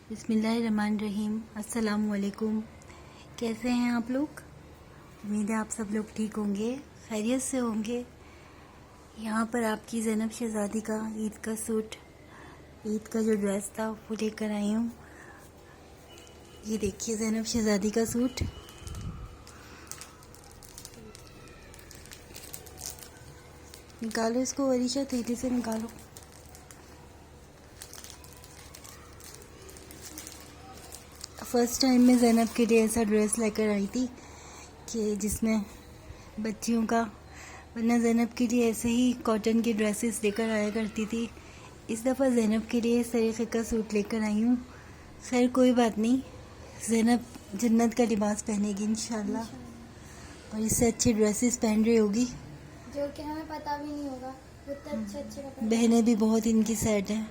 बिस्मिल्लाहिर्रहमानिर्रहीम। अस्सलामु अलैकुम। कैसे हैं आप लोग? उम्मीद है आप सब लोग ठीक होंगे, खैरियत से होंगे। यहाँ पर आपकी ज़ैनब शहज़ादी का ईद का सूट, ईद का जो ड्रेस था वो लेकर आई हूँ। ये देखिए ज़ैनब शहज़ादी का सूट। निकालो इसको वरीशा, तेज़ी से निकालो। फर्स्ट टाइम मैं ज़ैनब के लिए ऐसा ड्रेस लेकर आई थी कि जिसमें बच्चियों का, वरना ज़ैनब के लिए ऐसे ही कॉटन की ड्रेसेस लेकर आया करती थी। इस दफ़ा ज़ैनब के लिए इस तरीक़े का सूट लेकर आई हूँ। खैर कोई बात नहीं, ज़ैनब जन्नत का लिबास पहनेगी इंशाल्लाह, और इससे अच्छी ड्रेसेस पहन रही होगी जो कि हमें पता भी नहीं होगा। अच्छे बहनें भी बहुत इनकी सेट हैं।